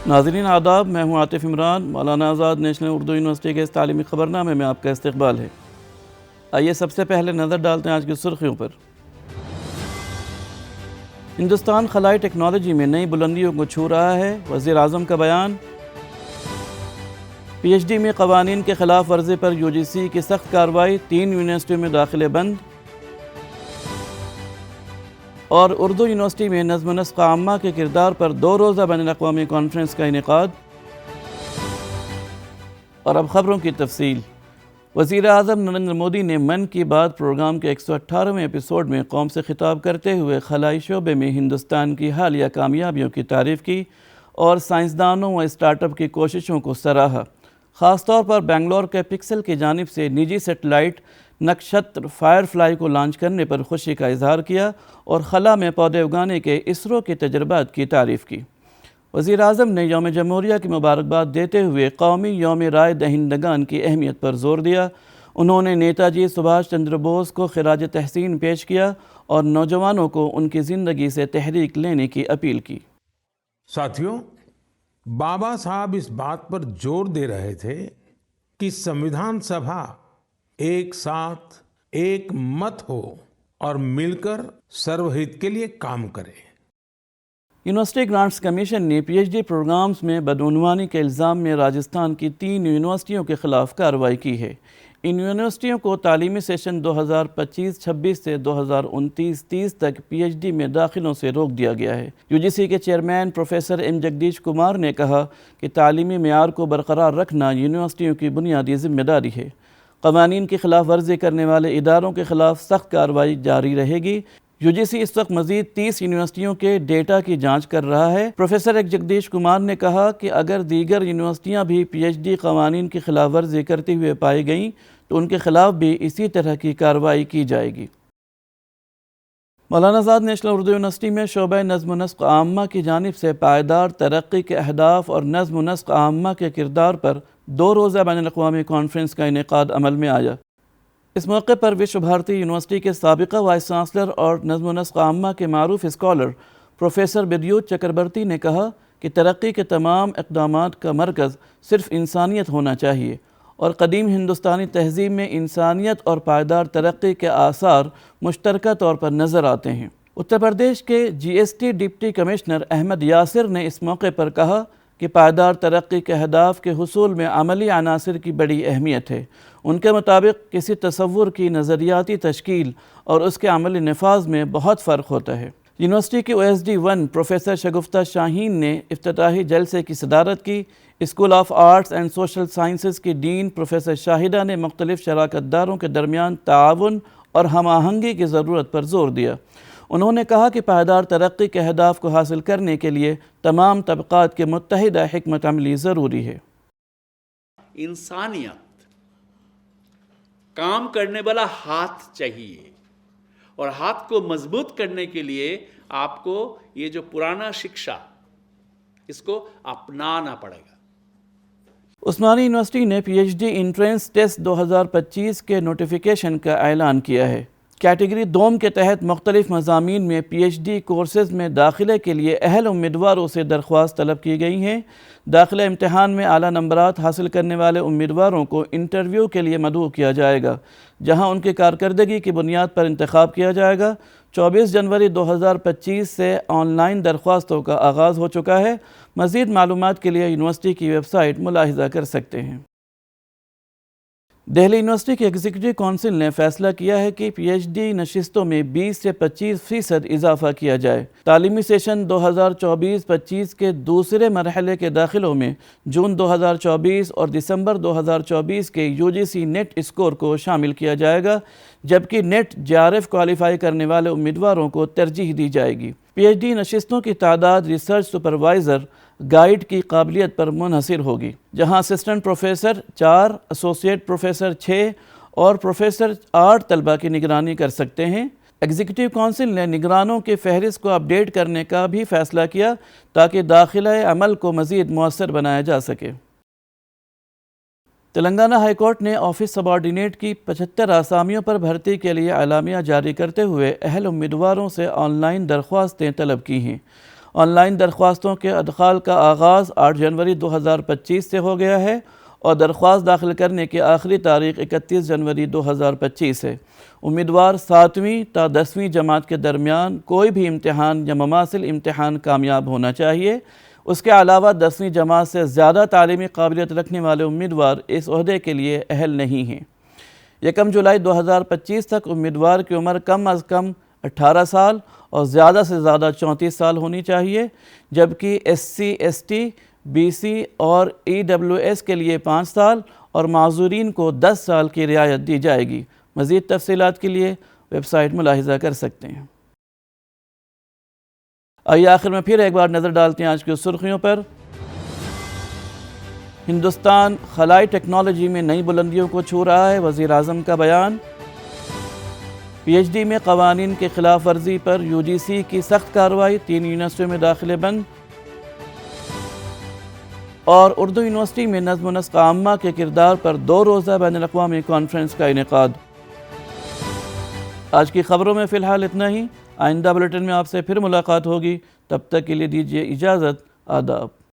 ناظرین آداب، میں ہوں عاطف عمران۔ مولانا آزاد نیشنل اردو یونیورسٹی کے اس تعلیمی خبرنامے میں آپ کا استقبال ہے۔ آئیے سب سے پہلے نظر ڈالتے ہیں آج کی سرخیوں پر۔ ہندوستان خلائی ٹیکنالوجی میں نئی بلندیوں کو چھو رہا ہے، وزیر اعظم کا بیان۔ پی ایچ ڈی میں قوانین کے خلاف ورزی پر یو جی سی کی سخت کارروائی، 3 یونیورسٹیوں میں داخلے بند۔ اور اردو یونیورسٹی میں نظم و نسق عامہ کے کردار پر 2 روزہ بین الاقوامی کانفرنس کا انعقاد۔ اور اب خبروں کی تفصیل۔ وزیر اعظم نریندر مودی نے من کی بات پروگرام کے 118ویں ایپیسوڈ میں قوم سے خطاب کرتے ہوئے خلائی شعبے میں ہندوستان کی حالیہ کامیابیوں کی تعریف کی اور سائنسدانوں و اسٹارٹ اپ کی کوششوں کو سراہا۔ خاص طور پر بنگلور کے پکسل کی جانب سے نجی سیٹلائٹ نکشتر فائر فلائی کو لانچ کرنے پر خوشی کا اظہار کیا اور خلا میں پودے اگانے کے اسرو کے تجربات کی تعریف کی۔ وزیر اعظم نے یوم جمہوریہ کی مبارکباد دیتے ہوئے قومی یوم رائے دہندگان کی اہمیت پر زور دیا۔ انہوں نے نیتا جی سبھاش چندر بوس کو خراج تحسین پیش کیا اور نوجوانوں کو ان کی زندگی سے تحریک لینے کی اپیل کی۔ ساتھیوں، بابا صاحب اس بات پر زور دے رہے تھے کہ سنویدھان سبھا ایک ساتھ ایک مت ہو اور مل کر سروہت کے لیے کام کرے۔ یونیورسٹی گرانٹس کمیشن نے پی ایچ ڈی پروگرامز میں بدعنوانی کے الزام میں راجستھان کی 3 یونیورسٹیوں کے خلاف کارروائی کی ہے۔ ان یونیورسٹیوں کو تعلیمی سیشن 2025-26 سے 2029-30 تک پی ایچ ڈی میں داخلوں سے روک دیا گیا ہے۔ یو جی سی کے chairman professor M Jagdish Kumar نے کہا کہ تعلیمی معیار کو برقرار رکھنا یونیورسٹیوں کی بنیادی ذمہ داری ہے۔ قوانین کی خلاف ورزی کرنے والے اداروں کے خلاف سخت کارروائی جاری رہے گی۔ یو جی سی اس وقت مزید 30 یونیورسٹیوں کے ڈیٹا کی جانچ کر رہا ہے۔ پروفیسر جگدیش کمار نے کہا کہ اگر دیگر یونیورسٹیاں بھی پی ایچ ڈی قوانین کی خلاف ورزی کرتے ہوئے پائی گئیں تو ان کے خلاف بھی اسی طرح کی کارروائی کی جائے گی۔ مولانا آزاد نیشنل اردو یونیورسٹی میں شعبہ نظم و نسق عامہ کی جانب سے پائیدار ترقی کے اہداف اور نظم و نسق عامہ کے کردار پر 2 روزہ بین الاقوامی کانفرنس کا انعقاد عمل میں آیا۔ اس موقع پر وشو بھارتی یونیورسٹی کے سابقہ وائس چانسلر اور نظم و نسق عامہ کے معروف اسکالر پروفیسر بدیوت چکربرتی نے کہا کہ ترقی کے تمام اقدامات کا مرکز صرف انسانیت ہونا چاہیے اور قدیم ہندوستانی تہذیب میں انسانیت اور پائیدار ترقی کے آثار مشترکہ طور پر نظر آتے ہیں۔ اتر پردیش کے G S T deputy commissioner Ahmad Yasir نے اس موقع پر کہا کہ پائیدار ترقی کے اہداف کے حصول میں عملی عناصر کی بڑی اہمیت ہے۔ ان کے مطابق کسی تصور کی نظریاتی تشکیل اور اس کے عملی نفاذ میں بہت فرق ہوتا ہے۔ یونیورسٹی کی او ایس ڈی 1 پروفیسر شگفتہ شاہین نے افتتاحی جلسے کی صدارت کی۔ School of arts and social sciences کی ڈین پروفیسر شاہدہ نے مختلف شراکت داروں کے درمیان تعاون اور ہم آہنگی کی ضرورت پر زور دیا۔ انہوں نے کہا کہ پائیدار ترقی کے اہداف کو حاصل کرنے کے لیے تمام طبقات کے متحدہ حکمت عملی ضروری ہے۔ انسانیت کام کرنے والا ہاتھ چاہیے اور ہاتھ کو مضبوط کرنے کے لیے آپ کو یہ جو پرانا شکشا اس کو اپنانا پڑے گا۔ عثمانی یونیورسٹی نے P H D entrance test 2025 کے نوٹیفیکیشن کا اعلان کیا ہے۔ کیٹیگری دوم کے تحت مختلف مضامین میں پی ایچ ڈی کورسز میں داخلے کے لیے اہل امیدواروں سے درخواست طلب کی گئی ہیں۔ داخلہ امتحان میں اعلیٰ نمبرات حاصل کرنے والے امیدواروں کو انٹرویو کے لیے مدعو کیا جائے گا، جہاں ان کی کارکردگی کی بنیاد پر انتخاب کیا جائے گا۔ 24 جنوری 2025 سے آن لائن درخواستوں کا آغاز ہو چکا ہے۔ مزید معلومات کے لیے یونیورسٹی کی ویب سائٹ ملاحظہ کر سکتے ہیں۔ دہلی یونیورسٹی کی ایگزیکٹو کونسل نے فیصلہ کیا ہے کہ پی ایچ ڈی نشستوں میں 20 سے 25% اضافہ کیا جائے۔ تعلیمی سیشن 2024-25 کے دوسرے مرحلے کے داخلوں میں جون 2024 اور دسمبر 2024 کے U G C NET score کو شامل کیا جائے گا، جبکہ NET J R F qualify کرنے والے امیدواروں کو ترجیح دی جائے گی۔ پی ایچ ڈی نشستوں کی تعداد ریسرچ سپروائزر گائیڈ کی قابلیت پر منحصر ہوگی، جہاں اسسٹنٹ پروفیسر 4، ایسوسیٹ پروفیسر 6 اور پروفیسر 8 طلبہ کی نگرانی کر سکتے ہیں۔ ایگزیکٹو کونسل نے نگرانوں کی فہرست کو اپڈیٹ کرنے کا بھی فیصلہ کیا تاکہ داخلہ عمل کو مزید مؤثر بنایا جا سکے۔ تلنگانہ ہائی کورٹ نے آفس سب آرڈینیٹ کی 75 آسامیوں پر بھرتی کے لیے اعلامیہ جاری کرتے ہوئے اہل امیدواروں سے آن لائن درخواستیں طلب کی ہیں۔ آن لائن درخواستوں کے ادخال کا آغاز 8 جنوری 2025 سے ہو گیا ہے اور درخواست داخل کرنے کی آخری تاریخ 31 جنوری 2025 ہے۔ امیدوار 7ویں تا 10ویں جماعت کے درمیان کوئی بھی امتحان یا مماثل امتحان کامیاب ہونا چاہیے۔ اس کے علاوہ 10ویں جماعت سے زیادہ تعلیمی قابلیت رکھنے والے امیدوار اس عہدے کے لیے اہل نہیں ہیں۔ 1 جولائی 2025 تک امیدوار کی عمر کم از کم 18 سال اور زیادہ سے زیادہ 34 سال ہونی چاہیے، جبکہ SC ST BC اور EWS کے لیے 5 سال اور معذورین کو 10 سال کی رعایت دی جائے گی۔ مزید تفصیلات کے لیے ویب سائٹ ملاحظہ کر سکتے ہیں۔ آئیے آخر میں پھر ایک بار نظر ڈالتے ہیں آج کی سرخیوں پر۔ ہندوستان خلائی ٹیکنالوجی میں نئی بلندیوں کو چھو رہا ہے، وزیر اعظم کا بیان۔ PhD میں قوانین کی خلاف ورزی پر UGC کی سخت کارروائی، 3 یونیورسٹیوں میں داخلے بند۔ اور اردو یونیورسٹی میں نظم و نسق عامہ کے کردار پر 2 روزہ بین الاقوامی کانفرنس کا انعقاد۔ آج کی خبروں میں فی الحال اتنا ہی۔ آئندہ بلیٹن میں آپ سے پھر ملاقات ہوگی، تب تک کے لیے دیجیے اجازت۔ آداب۔